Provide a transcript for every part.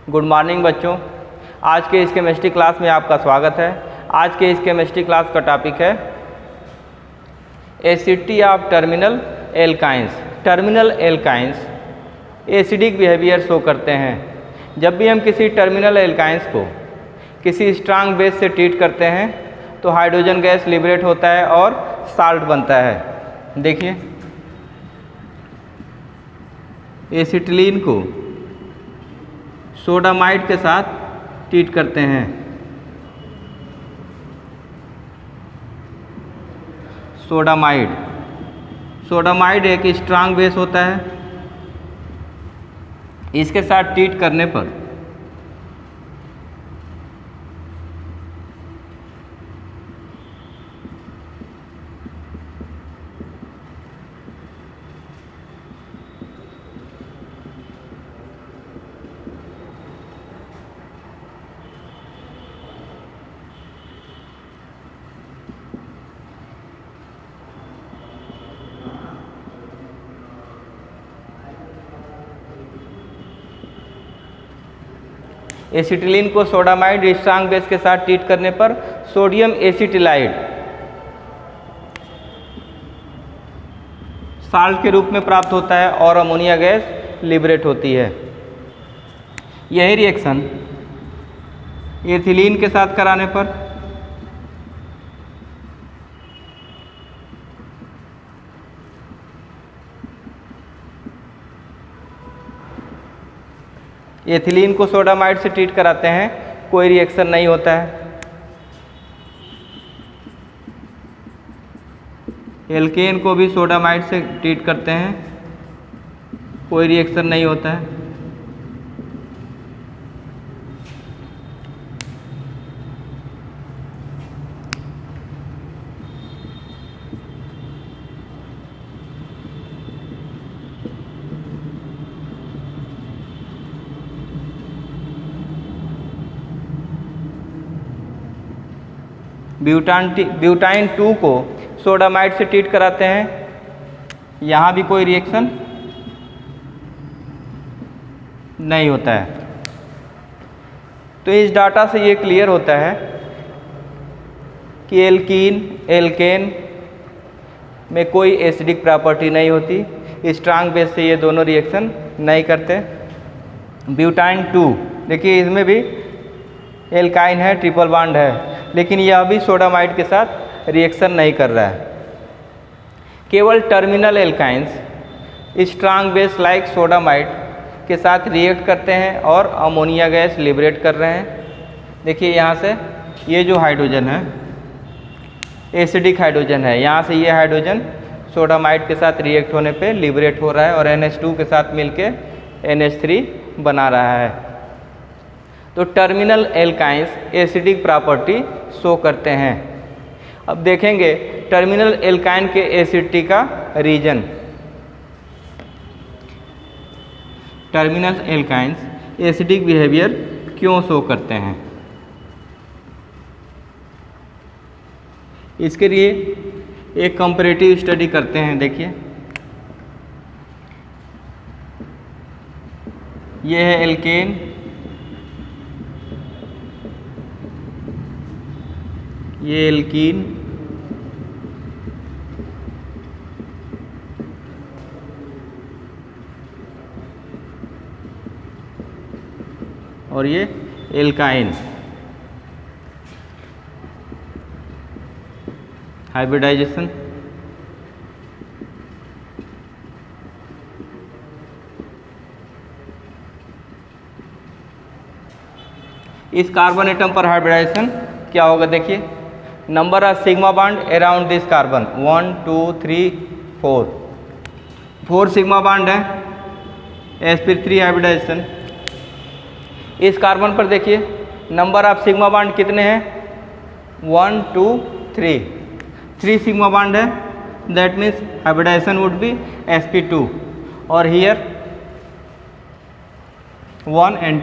Good morning बच्चों। आज के इस केमिस्ट्री क्लास में आपका स्वागत है। आज के इस केमिस्ट्री क्लास का टॉपिक है acidity of terminal alkynes. Terminal alkynes acidic behaviour show करते हैं। जब भी हम किसी टर्मिनल एल्काइंस को किसी स्ट्रांग बेस से ट्रीट करते हैं तो हाइड्रोजन गैस लिबरेट होता है और साल्ट बनता है। देखिए, एसिटिलीन को सोडामाइड के साथ ट्रीट करते हैं। सोडामाइड एक स्ट्रांग बेस होता है। इसके साथ ट्रीट करने पर एसिटिलीन को सोडामाइड स्ट्रांग बेस के साथ ट्रीट करने पर सोडियम एसिटिलाइड साल्ट के रूप में प्राप्त होता है और अमोनिया गैस लिबरेट होती है। यही रिएक्शन एथिलीन के साथ कराने पर एथिलीन को सोडामाइड से ट्रीट कराते हैं, कोई रिएक्शन नहीं होता है। एल्केन को भी सोडामाइड से ट्रीट करते हैं, कोई रिएक्शन नहीं होता है। ब्यूटाइन 2 को सोडामाइड से ट्रीट कराते हैं, यहाँ भी कोई रिएक्शन नहीं होता है। तो इस डाटा से ये क्लियर होता है कि एल्केन में कोई एसिडिक प्रॉपर्टी नहीं होती। स्ट्रांग बेस से ये दोनों रिएक्शन नहीं करते। ब्यूटाइन 2 देखिए, इसमें भी एल्काइन है, ट्रिपल बॉन्ड है, लेकिन यह भी सोडामाइड के साथ रिएक्शन नहीं कर रहा है। केवल terminal alkynes strong base like sodamide के साथ रिएक्ट करते हैं और अमोनिया गैस लिबरेट कर रहे हैं। देखिए, यहाँ से ये जो हाइड्रोजन है एसिडिक हाइड्रोजन है, यहाँ से ये हाइड्रोजन सोडामाइड के साथ रिएक्ट होने पे लिबरेट हो रहा है और NH2 के साथ मिलके NH3 बना रहा है। तो terminal alkynes acidic property show करते हैं। अब देखेंगे टर्मिनल एल्काइन के एसिडिटी का reason. Terminal alkynes acidic behaviour क्यों शो करते हैं, इसके लिए एक कंपैरेटिव स्टडी करते हैं। देखिए, ये है एल्केन, ये एल्कीन, और ये एल्काइन। हाइब्रिडाइजेशन इस कार्बन एटम पर हाइब्रिडाइजेशन क्या होगा। देखिए, number of sigma bond around this carbon 1 2 3 4 sigma bond है। sp3 hybridisation. इस कार्बन पर देखिए नंबर ऑफ सिग्मा बॉन्ड कितने हैं, 1 2 3 सिग्मा बॉन्ड है। That means hybridisation would be sp2 और हियर 1 and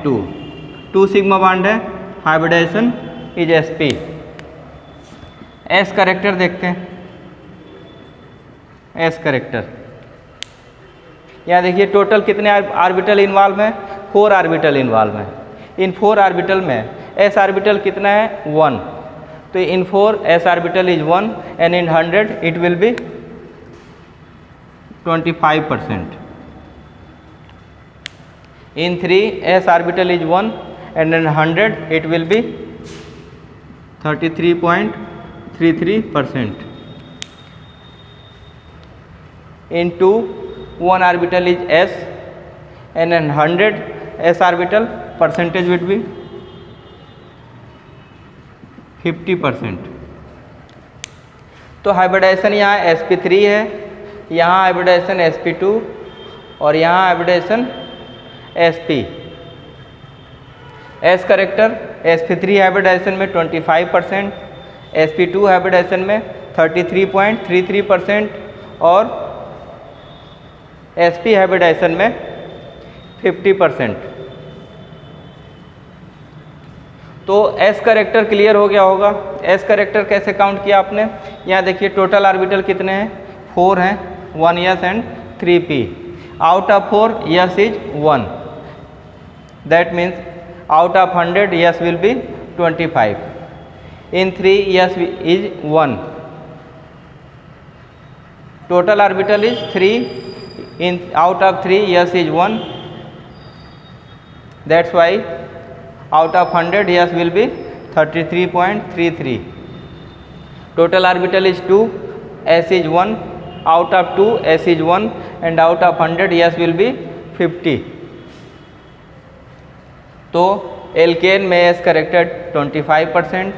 2 सिग्मा बॉन्ड है, hybridisation is sp। S character देखते हैं, एस करेक्टर यहाँ देखिए टोटल कितने ऑर्बिटल इन्वॉल्व हैं, 4 ऑर्बिटल इन्वॉल्व हैं। इन 4 ऑर्बिटल में s ऑर्बिटल कितना है 1, तो इन 4 s orbital is 1 and in 100 it will be 25%. In 3 s orbital is 1 and in 100 it will be 33.33%. In 2 1 orbital is s and in 100 s orbital percentage would be 50%. तो hybridisation यहाँ sp3 है, यहाँ hybridisation sp2 और यहाँ hybridisation sp. s character sp3 hybridisation में 25%, sp2 hybridisation में 33.33% और sp hybridisation में 50%. तो s करेक्टर क्लियर हो गया होगा. s करेक्टर कैसे काउंट किया आपने? यहाँ देखिए टोटल ऑर्बिटल कितने हैं, 4 हैं, 1 s and 3 p. Out of 4 s is 1. That means out of 100 s will be 25. In 3 s is 1. Total orbital is 3. In out of 3 s is 1. That's why out of 100 s will be 33.33. Total orbital is 2. S is 1. Out of 2 s is 1 and out of 100 s will be 50. तो alkene में S corrected 25%,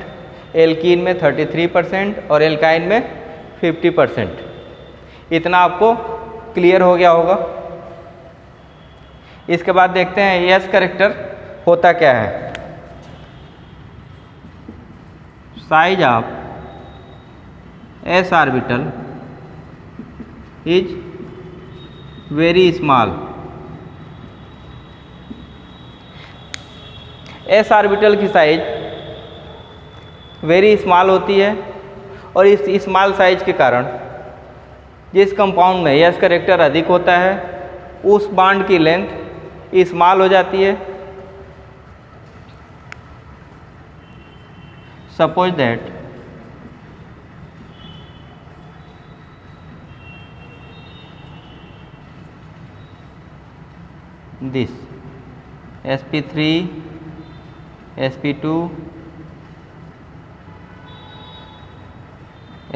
alkene में 33% और alkyne में 50%. इतना आपको clear हो गया होगा. इसके बाद देखते हैं एस करेक्टर होता क्या है. Size of S orbital is very small. S orbital की साइज वेरी स्मॉल होती है और इस स्मॉल साइज के कारण जिस कंपाउंड में एस करेक्टर अधिक होता है उस बॉन्ड की लेंथ स्मॉल हो जाती है. Suppose that this sp3 sp2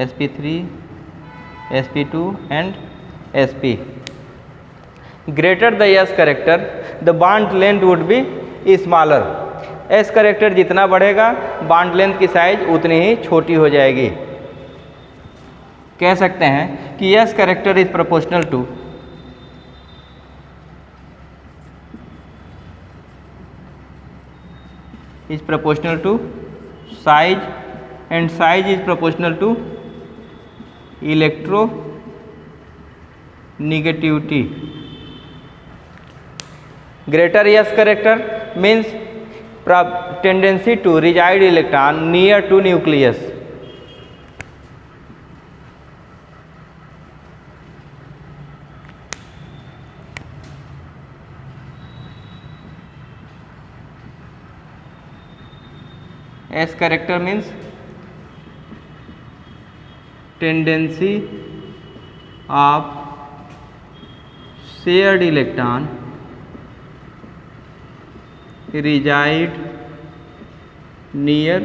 sp3 sp2 and sp. Greater the s character the bond length would be smaller. s character जितना बढ़ेगा bond length की साइज उतनी ही छोटी हो जाएगी. कह सकते हैं कि s character is proportional to size and size is proportional to electronegativity. Greater s character means tendency to reside electron near to nucleus. S character means tendency of shared electron reside near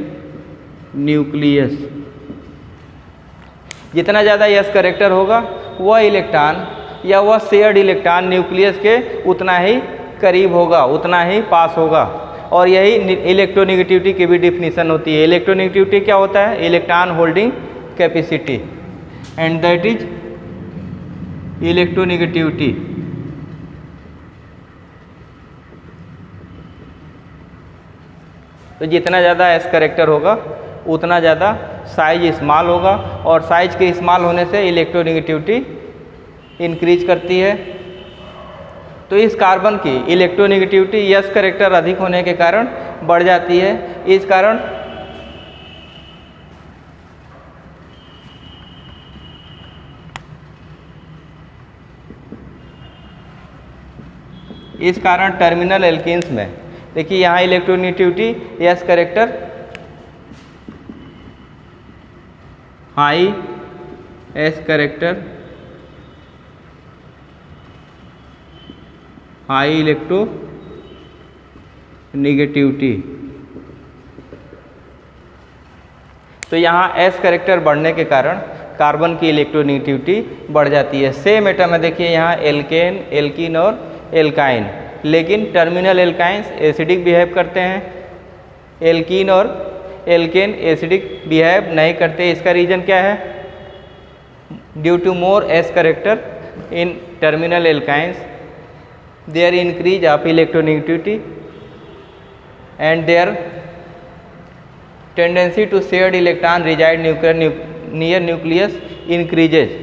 nucleus. जितना ज़्यादा S character होगा वह electron या वह shared electron nucleus के उतना ही करीब होगा, उतना ही पास होगा. और यही इलेक्ट्रोनेगेटिविटी की भी डिफिनीशन होती है. इलेक्ट्रोनेगेटिविटी क्या होता है? Electron holding capacity, and that is electronegativity. तो जितना ज़्यादा एस करेक्टर होगा उतना ज़्यादा साइज स्मॉल होगा और साइज के स्मॉल होने से इलेक्ट्रोनेगेटिविटी इंक्रीज करती है. तो इस कार्बन की इलेक्ट्रोनेगेटिविटी एस करेक्टर अधिक होने के कारण बढ़ जाती है. इस कारण टर्मिनल एल्कीन्स में देखिए यहाँ electronegativity S character high S character high electro negativity. तो यहाँ एस करेक्टर बढ़ने के कारण कार्बन की इलेक्ट्रोनेगेटिविटी बढ़ जाती है। सेम एटम है, देखिए यहाँ एल्केन, एल्कीन और एल्काइन, लेकिन टर्मिनल एल्काइंस एसिडिक बिहेव करते हैं, एल्कीन और एल्केन एसिडिक बिहेव नहीं करते। इसका रीज़न क्या है? Due to more s character in terminal alkynes, their increase of electronegativity and their tendency to shared electron reside near nucleus increases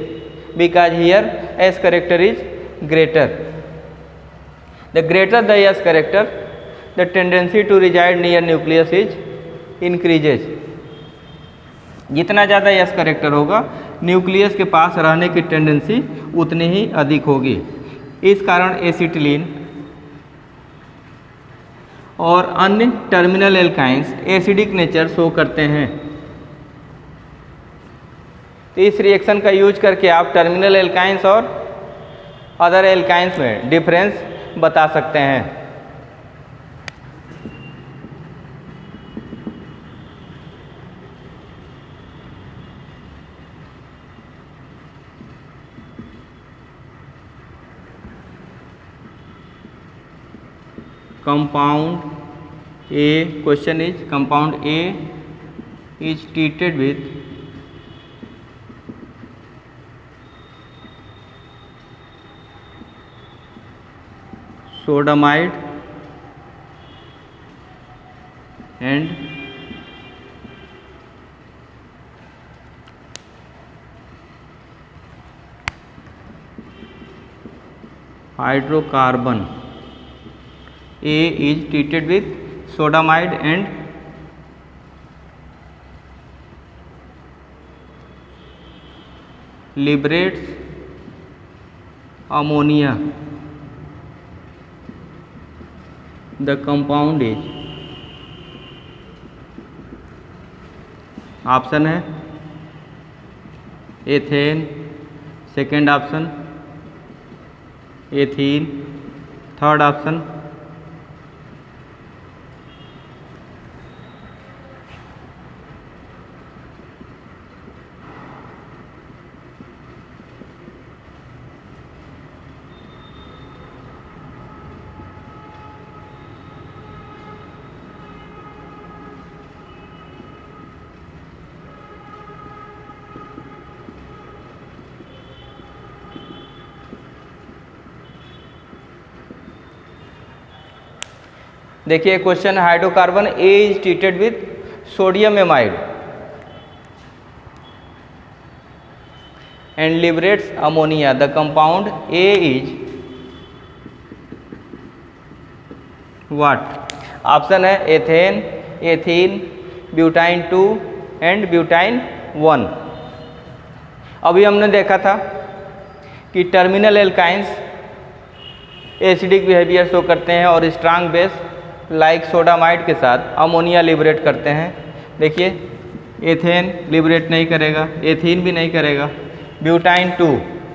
because here S character is greater. The greater the S character, the tendency to reside near nucleus is increases. जितना ज़्यादा S character होगा nucleus के पास रहने की tendency उतनी ही अधिक होगी। इस कारण एसिटिलीन और अन्य terminal alkynes acidic nature show करते हैं। तो इस रिएक्शन का यूज करके आप टर्मिनल एल्काइंस और अदर एल्काइंस में डिफरेंस बता सकते हैं। Compound A, question is compound A is treated with sodamide and hydrocarbon. A is treated with sodamide and liberates ammonia. The compound is, option है ethane, second option ethyne, third option देखिए question, hydrocarbon A is treated with sodium amide and liberates ammonia. The compound A is what? Option है ethane, ethyne, butyne 2 and butyne 1. अभी हमने देखा था कि terminal alkynes acidic behaviour show करते हैं और स्ट्रांग बेस लाइक सोडामाइड के साथ अमोनिया लिबरेट करते हैं. देखिए एथेन लिबरेट नहीं करेगा, एथीन भी नहीं करेगा, ब्यूटाइन 2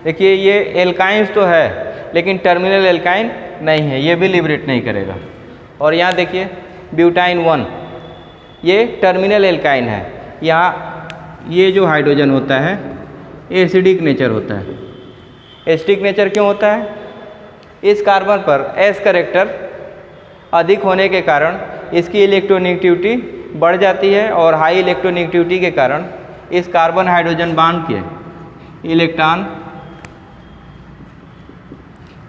देखिए ये एल्काइंस तो है लेकिन टर्मिनल एल्काइन नहीं है, ये भी लिबरेट नहीं करेगा. और यहाँ देखिए ब्यूटाइन 1 ये टर्मिनल एल्काइन है. यहाँ ये जो हाइड्रोजन होता है एसिडिक नेचर होता है. एसिडिक नेचर क्यों होता है? इस कार्बन पर एस करेक्टर अधिक होने के कारण इसकी इलेक्ट्रोनेगेटिविटी बढ़ जाती है और हाई इलेक्ट्रोनेगेटिविटी के कारण इस कार्बन हाइड्रोजन बॉन्ड के इलेक्ट्रॉन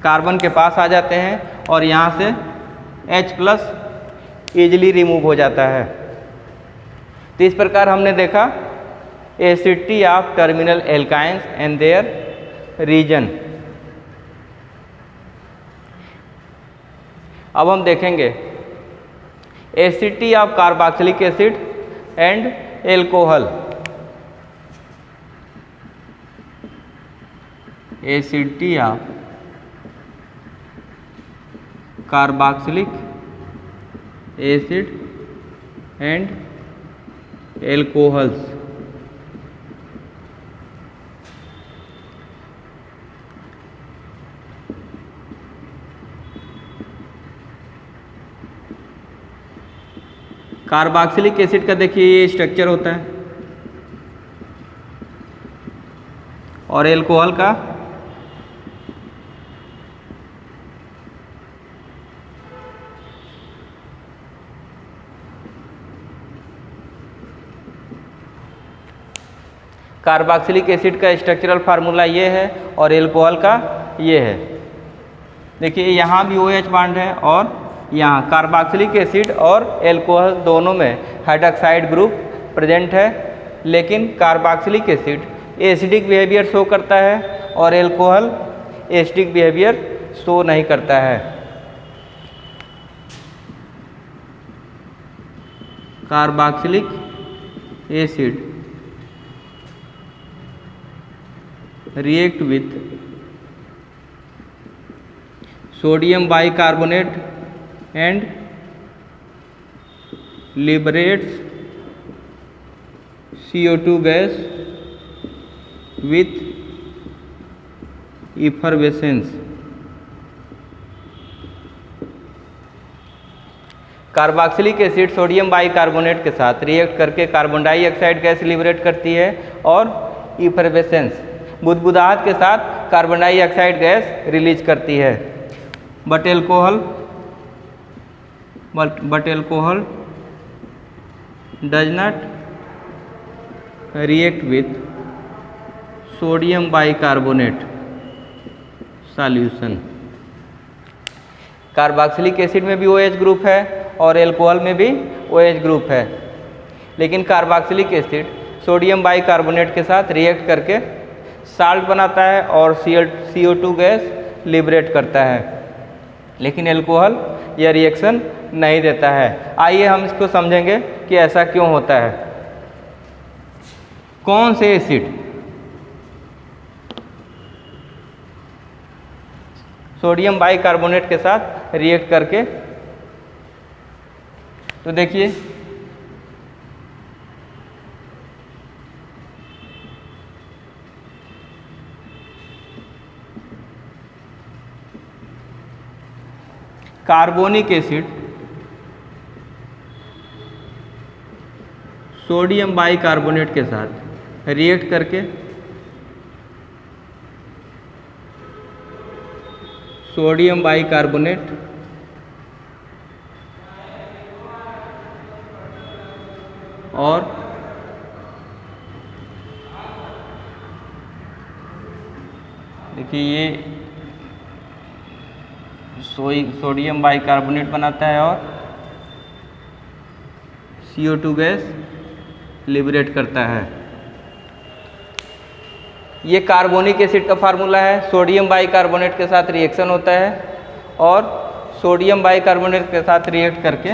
कार्बन के पास आ जाते हैं और यहाँ से H+ ईजिली रिमूव हो जाता है. तो इस प्रकार हमने देखा acidity of terminal alkynes and their reason. अब हम देखेंगे acidity of carboxylic acid and alcohol. Acidity of carboxylic acid and alcohols. Carboxylic acid का देखिए ये स्ट्रक्चर होता है और एल्कोहल का कार्बोक्सिलिक एसिड का स्ट्रक्चरल फार्मूला ये है और एल्कोहल का ये है। देखिए यहाँ भी OH बॉन्ड है और यहाँ कार्बोक्सिलिक एसिड और एल्कोहल दोनों में हाइड्रॉक्साइड ग्रुप प्रेजेंट है, लेकिन carboxylic acid acidic behaviour show करता है और एल्कोहल एसिडिक बिहेवियर शो नहीं करता है। Carboxylic acid react with sodium bicarbonate and liberates CO2 gas with effervescence। Carboxylic acid sodium bicarbonate के साथ रिएक्ट करके कार्बन डाइऑक्साइड गैस लिबरेट करती है और इफरवेसेंस बुदबुदाहट के साथ कार्बन डाइऑक्साइड गैस रिलीज करती है। But alcohol does not react with sodium bicarbonate solution. Carboxylic acid में भी OH ग्रुप है और एल्कोहल में भी OH ग्रुप है, लेकिन कार्बोक्सिलिक एसिड सोडियम बाइकार्बोनेट के साथ रिएक्ट करके साल्ट बनाता है और CO2 गैस लिबरेट करता है, लेकिन एल्कोहल यह रिएक्शन नहीं देता है। आइए हम इसको समझेंगे कि ऐसा क्यों होता है। कौन से एसिड सोडियम बाइकार्बोनेट के साथ रिएक्ट करके, तो देखिए कार्बोनिक एसिड सोडियम बाइकार्बोनेट के साथ रिएक्ट करके सोडियम बाइकार्बोनेट और देखिए ये सोडियम बाइकार्बोनेट बनाता है और CO2 गैस लिबरेट करता है। ये कार्बोनिक एसिड का फार्मूला है। सोडियम बाइकार्बोनेट के साथ रिएक्शन होता है और सोडियम बाइकार्बोनेट के साथ रिएक्ट करके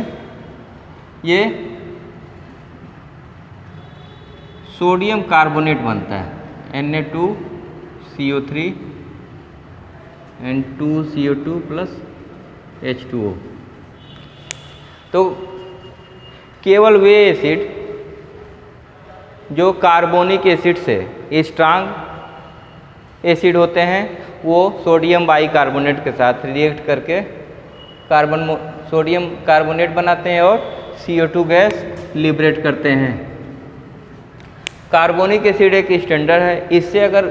ये सोडियम कार्बोनेट बनता है Na2CO3 and 2CO2 plus H2O। तो केवल वे एसिड जो कार्बोनिक एसिड से स्ट्रांग एसिड होते हैं वो सोडियम बाइकार्बोनेट के साथ रिएक्ट करके सोडियम कार्बोनेट बनाते हैं और CO2 गैस लिबरेट करते हैं। कार्बोनिक एसिड एक स्टैंडर्ड है, इससे अगर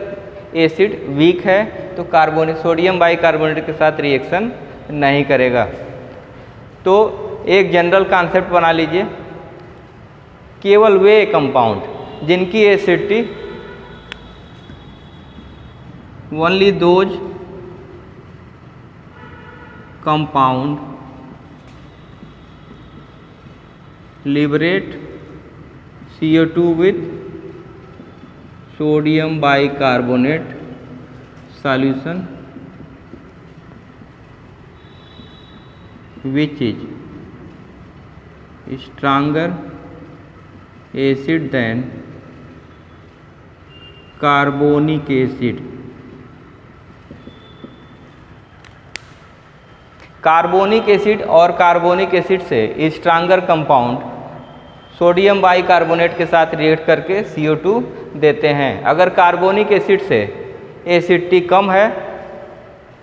एसिड वीक है तो सोडियम बाइकार्बोनेट के साथ रिएक्शन नहीं करेगा। तो एक जनरल कॉन्सेप्ट बना लीजिए, केवल वे कंपाउंड जिनकी acidity only those compound liberate CO2 with sodium bicarbonate solution which is stronger acid than carbonic acid। Carbonic acid और कार्बोनिक एसिड से स्ट्रांगर कंपाउंड सोडियम बाइकार्बोनेट के साथ रिएक्ट करके CO2 देते हैं। अगर कार्बोनिक एसिड से एसिडिटी कम है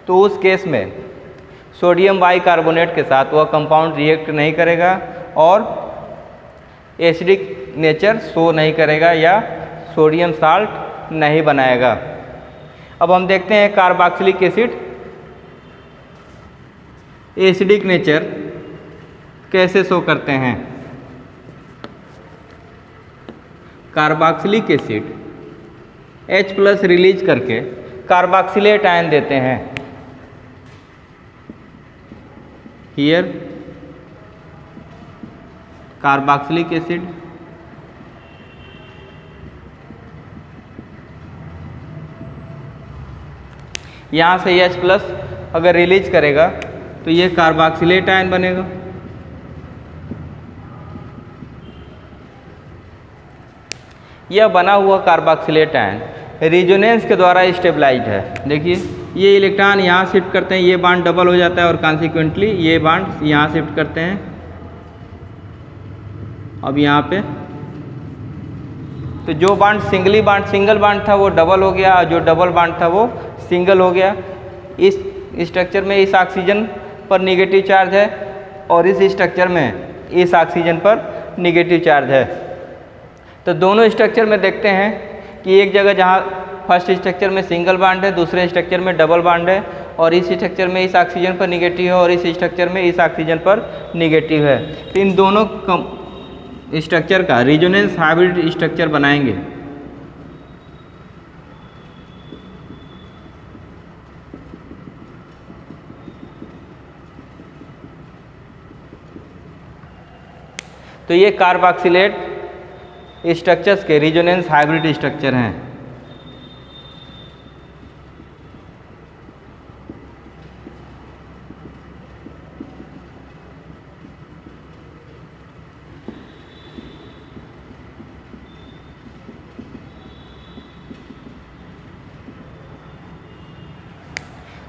तो उस केस में सोडियम बाइकार्बोनेट के साथ वह कंपाउंड रिएक्ट नहीं करेगा और एसिडिक नेचर शो नहीं करेगा या सोडियम साल्ट नहीं बनाएगा। अब हम देखते हैं कार्बोक्सिलिक एसिड एसिडिक नेचर कैसे शो करते हैं। कार्बोक्सिलिक एसिड H+ रिलीज करके कार्बोक्सिलेट आयन देते हैं। हियर कार्बोक्सिलिक एसिड यहाँ से H+ अगर रिलीज करेगा तो ये कार्बोक्सिलेट आयन बनेगा। यह बना हुआ कार्बोक्सिलेट आयन रिजोनेंस के द्वारा स्टेबलाइज्ड है। देखिए ये इलेक्ट्रॉन यहाँ शिफ्ट करते हैं, ये बांड डबल हो जाता है और कॉन्सिक्वेंटली ये बांड यहाँ शिफ्ट करते हैं। अब यहाँ पे तो जो बांड सिंगल बांड था वो डबल हो गया, और जो डबल बांड था वो सिंगल हो गया। इस स्ट्रक्चर में इस ऑक्सीजन पर निगेटिव चार्ज है और इस स्ट्रक्चर में इस ऑक्सीजन पर निगेटिव चार्ज है। तो दोनों स्ट्रक्चर में देखते हैं कि एक जगह जहाँ फर्स्ट स्ट्रक्चर में सिंगल बांड है, दूसरे स्ट्रक्चर में डबल बांड है, और इस स्ट्रक्चर में इस ऑक्सीजन पर निगेटिव है और इस स्ट्रक्चर में इस ऑक्सीजन पर निगेटिव है। तो इन दोनों स्ट्रक्चर का रिजोनेंस हाइब्रिड स्ट्रक्चर बनाएंगे। तो ये कार्बोक्सिलेट स्ट्रक्चर्स के रिजोनेंस हाइब्रिड स्ट्रक्चर हैं।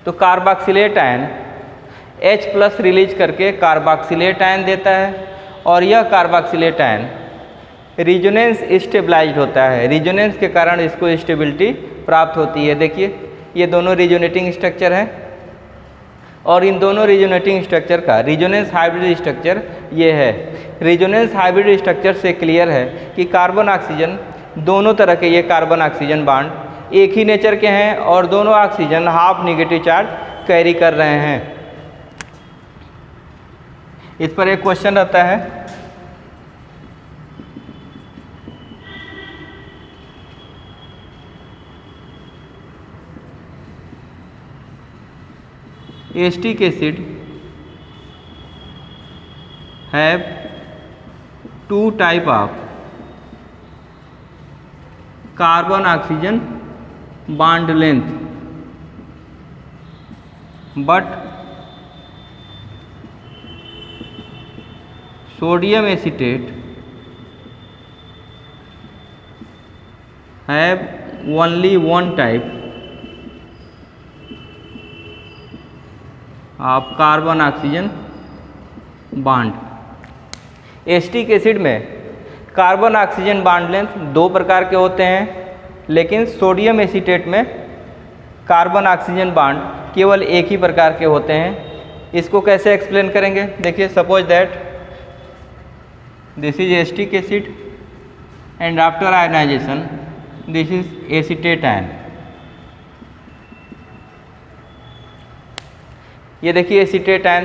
तो कार्बोक्सिलेट आयन H+ रिलीज करके कार्बोक्सिलेट आयन देता है और यह कार्बोक्सिलेट आयन रिजोनेंस स्टेबलाइज्ड होता है। रिजोनेंस के कारण इसको स्टेबिलिटी प्राप्त होती है। देखिए ये दोनों रिजोनेटिंग स्ट्रक्चर हैं और इन दोनों रिजोनेटिंग स्ट्रक्चर का रिजोनेंस हाइब्रिड स्ट्रक्चर ये है। रिजोनेंस हाइब्रिड स्ट्रक्चर से क्लियर है कि कार्बन ऑक्सीजन दोनों तरह के ये कार्बन ऑक्सीजन बॉन्ड एक ही नेचर के हैं और दोनों oxygen half negative charge carry कर रहे हैं। इस पर एक क्वेश्चन रहता है, acetic acid have 2 type of carbon oxygen bond length, but sodium acetate have only 1 type of carbon oxygen bond. Acetic acid में कार्बन ऑक्सीजन बॉन्ड लेंथ 2 प्रकार के होते हैं, लेकिन सोडियम एसीटेट में कार्बन ऑक्सीजन बॉन्ड केवल एक ही प्रकार के होते हैं। इसको कैसे एक्सप्लेन करेंगे? देखिए suppose that this is acetic acid and after ionisation this is acetate ion. ये देखिए एसीटेट आयन,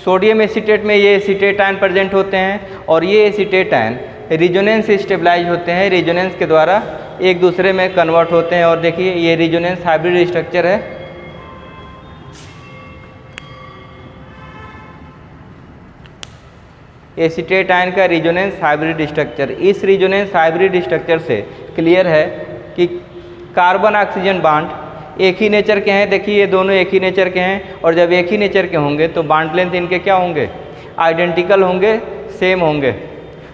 सोडियम एसीटेट में ये एसीटेट आयन प्रेजेंट होते हैं और ये एसीटेट आयन रिजोनेंस स्टेबलाइज होते हैं, रिजोनेंस के द्वारा एक दूसरे में कन्वर्ट होते हैं। और देखिए ये रिजोनेंस हाइब्रिड स्ट्रक्चर है। एसीटेट आयन का रिजोनेंस हाइब्रिड स्ट्रक्चर। इस रिजोनेंस हाइब्रिड स्ट्रक्चर से क्लियर है कि कार्बन ऑक्सीजन बॉन्ड एक ही नेचर के हैं। देखिए ये दोनों एक ही नेचर के हैं और जब एक ही नेचर के होंगे तो बॉन्ड लेंथ इनके क्या होंगे? आइडेंटिकल होंगे, सेम होंगे।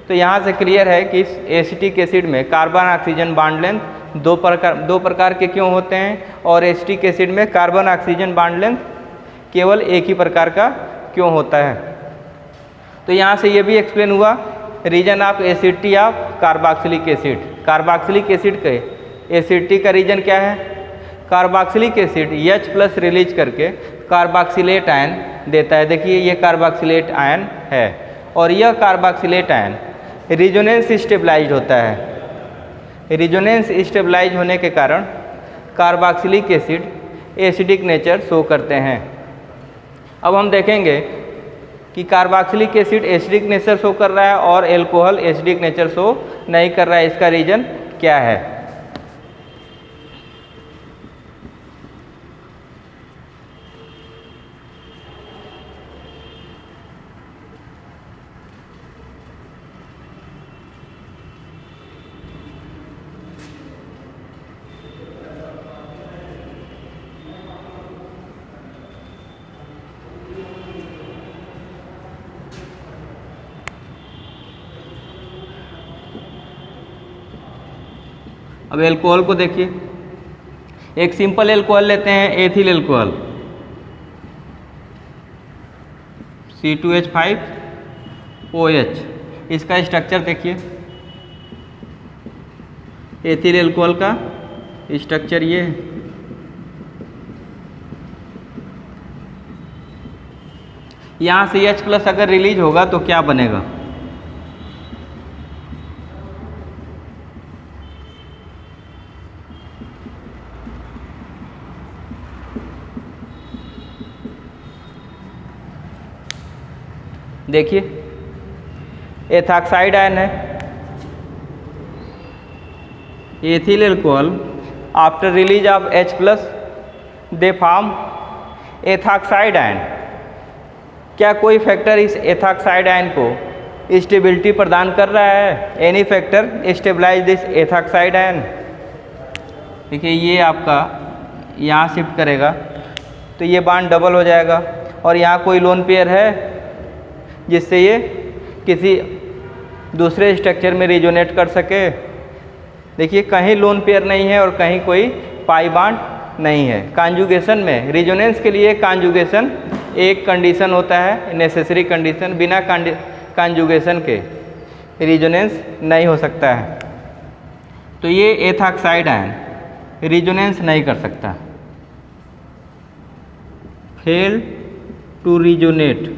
तो यहाँ से क्लियर है कि एसिटिक एसिड में कार्बन ऑक्सीजन बॉन्ड लेंथ दो प्रकार के क्यों होते हैं और एसिटिक एसिड में कार्बन ऑक्सीजन बॉन्ड लेंथ केवल एक ही प्रकार का क्यों होता है। तो यहाँ से ये भी एक्सप्लेन हुआ reason of acidity of carboxylic acid. Carboxylic acid के एसिडिटी का रीजन क्या है? कार्बोक्सिलिक एसिड H+ रिलीज करके कार्बोक्सिलेट आयन देता है। देखिए ये कार्बोक्सिलेट आयन है और यह कार्बोक्सिलेट आयन रिजोनेंस स्टेबलाइज होता है। रिजोनेंस स्टेबलाइज होने के कारण carboxylic acid acidic nature show करते हैं। अब हम देखेंगे कि carboxylic acid acidic nature show कर रहा है और एल्कोहल एसिडिक नेचर शो नहीं कर रहा है, इसका रीजन क्या है। अब एल्कोहल को देखिए, एक सिंपल एल्कोहल लेते हैं, एथिल एल्कोहल C2H5OH। इसका स्ट्रक्चर देखिए, एथिल एल्कोहल का स्ट्रक्चर ये है। यहाँ से H+ अगर रिलीज होगा तो क्या बनेगा? देखिए एथॉक्साइड आयन है, ethyl alcohol after release of H+ they form ethoxide ion. क्या कोई फैक्टर इस एथॉक्साइड आयन को स्टेबिलिटी प्रदान कर रहा है? Any factor stabilize this ethoxide ion. देखिए ये आपका यहाँ शिफ्ट करेगा तो ये बॉन्ड डबल हो जाएगा और यहाँ कोई लोन पेयर है जिससे ये किसी दूसरे स्ट्रक्चर में रिजोनेट कर सके। देखिए कहीं लोन पेयर नहीं है और कहीं कोई पाई बॉन्ड नहीं है। कॉन्जुगेशन में रिजोनेंस के लिए कॉन्जुगेशन एक कंडीशन होता है, नेसेसरी कंडीशन। बिना कॉन्जुगेशन के रिजोनेंस नहीं हो सकता है। तो ये एथॉक्साइड आयन रिजोनेंस नहीं कर सकता, फेल टू रिजोनेट।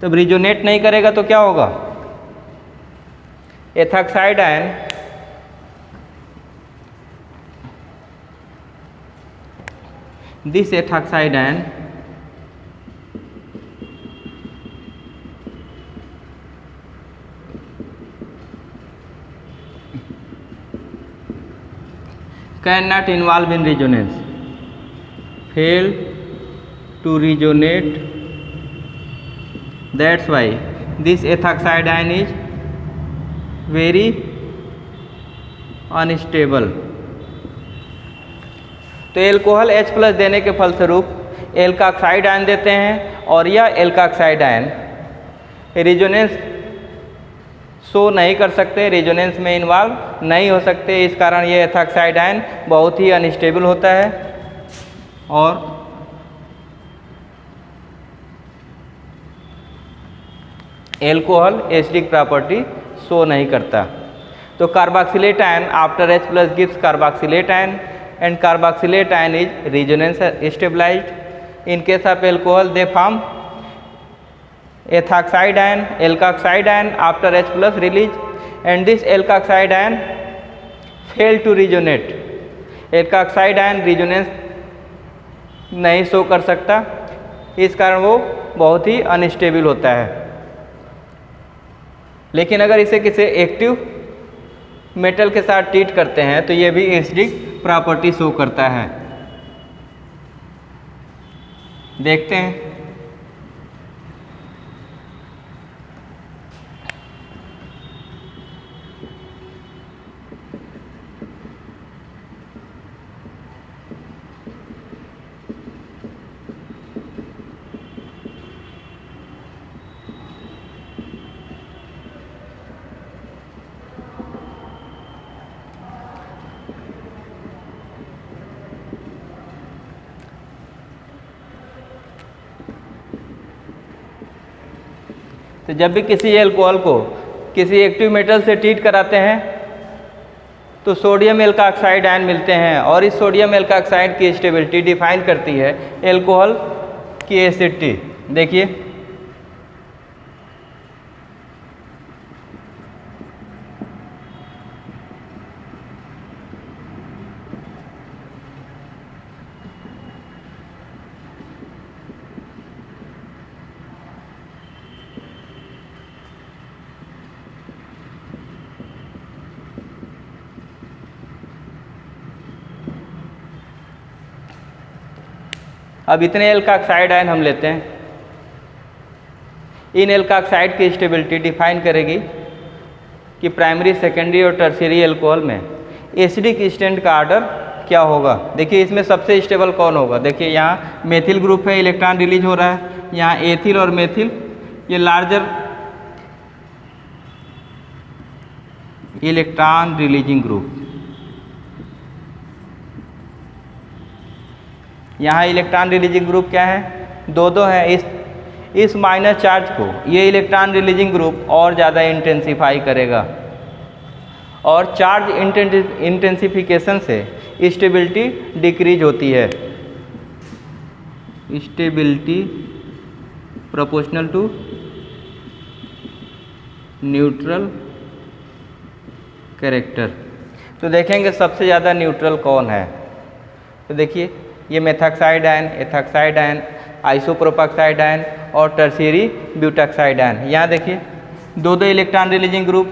तब रिजोनेट नहीं करेगा तो क्या होगा? Ethoxide ion this ethoxide ion can not involve in resonance, fail to resonate. That's why this ethoxide ion is very unstable। तो एल्कोहल H+ देने के फलस्वरूप एल्कोक्साइड आयन देते हैं और यह एल्कोक्साइड आयन रिजोनेंस शो नहीं कर सकते, रिजोनेंस में इन्वॉल्व नहीं हो सकते। इस कारण ये एथॉक्साइड आयन बहुत ही अनस्टेबल होता है और एल्कोहल एसिडिक प्रॉपर्टी शो नहीं करता। तो carboxylate ion after H+ gives carboxylate ion and carboxylate ion is resonance stabilized. In case of alcohol they form ethoxide ion, alkoxide ion after H+ release and this alkoxide ion fail to resonate. Alkoxide ion resonance नहीं show कर सकता, इस कारण वो बहुत ही unstable होता है। लेकिन अगर इसे किसी एक्टिव मेटल के साथ ट्रीट करते हैं तो ये भी एसिडिक प्रॉपर्टी शो करता है। देखते हैं। तो जब भी किसी एल्कोहल को किसी एक्टिव मेटल से ट्रीट कराते हैं तो सोडियम एल्काक्साइड आयन मिलते हैं, और इस सोडियम एल्काक्साइड की स्टेबिलिटी डिफाइन करती है एल्कोहल की एसिडिटी। देखिए अब इतने एल्काक्साइड आयन हम लेते हैं, इन एल्काक्साइड की स्टेबिलिटी डिफाइन करेगी कि प्राइमरी, सेकेंडरी और टर्शियरी एल्कोहल में एसिडिक स्टेट का ऑर्डर क्या होगा। देखिए इसमें सबसे स्टेबल कौन होगा। देखिए यहाँ मेथिल ग्रुप है, इलेक्ट्रॉन रिलीज हो रहा है, यहाँ एथिल और मेथिल ये लार्जर इलेक्ट्रॉन रिलीजिंग ग्रुप, यहाँ इलेक्ट्रॉन रिलीजिंग ग्रुप क्या है, दो है। इस माइनस चार्ज को ये इलेक्ट्रॉन रिलीजिंग ग्रुप और ज़्यादा इंटेंसिफाई करेगा, और चार्ज इंटेंसिफिकेशन से स्टेबिलिटी डिक्रीज होती है। Stability proportional to neutral character. तो देखेंगे सबसे ज़्यादा न्यूट्रल कौन है। तो देखिए ये methoxide ion, ethoxide ion, आइसोप्रोपाक्साइड ion और टर्शियरी ब्यूटॉक्साइड आयन। यहाँ देखिए दो इलेक्ट्रॉन रिलीजिंग ग्रुप,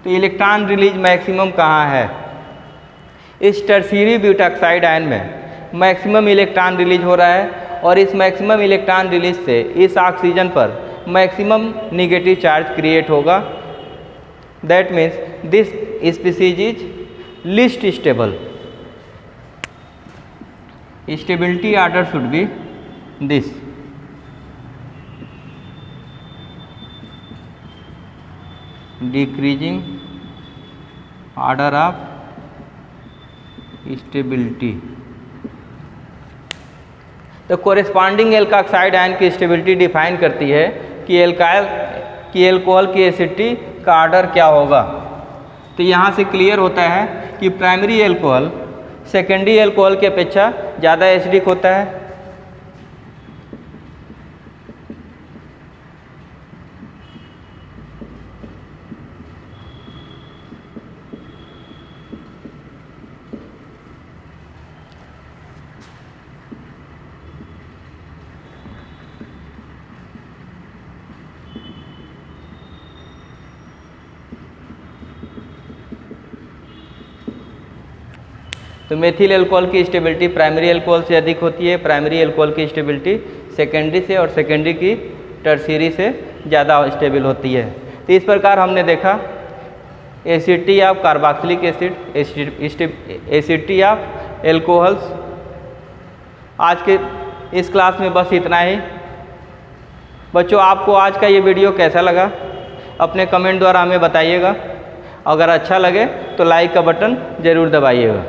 तो इलेक्ट्रॉन रिलीज मैक्सिमम कहाँ है, इस टर्शियरी ब्यूटॉक्साइड आयन में मैक्सिमम इलेक्ट्रॉन रिलीज हो रहा है, और इस मैक्सिमम इलेक्ट्रॉन रिलीज से इस ऑक्सीजन पर मैक्सिमम निगेटिव चार्ज क्रिएट होगा। That means this species is least stable. Stability order should be this. Decreasing order of stability. तो कोरिस्पॉन्डिंग एल्काक्साइड आयन की स्टेबिलिटी डिफाइन करती है कि एल्कोहल की एसिडिटी का ऑर्डर क्या होगा। तो यहाँ से क्लियर होता है कि प्राइमरी एल्कोहल सेकेंडरी एल्कोहल की अपेक्षा ज़्यादा एसिडिक होता है। तो मेथिल एल्कोहल की स्टेबिलिटी प्राइमरी एल्कोहल से अधिक होती है, प्राइमरी एल्कोहल की स्टेबिलिटी सेकेंडरी से, और सेकेंडरी की टर्शियरी से ज़्यादा स्टेबल होती है। तो इस प्रकार हमने देखा acidity of carboxylic acid, acidity of alcohols. आज के इस क्लास में बस इतना ही। बच्चों आपको आज का ये वीडियो कैसा लगा अपने कमेंट द्वारा हमें बताइएगा। अगर अच्छा लगे तो लाइक का बटन ज़रूर दबाइएगा।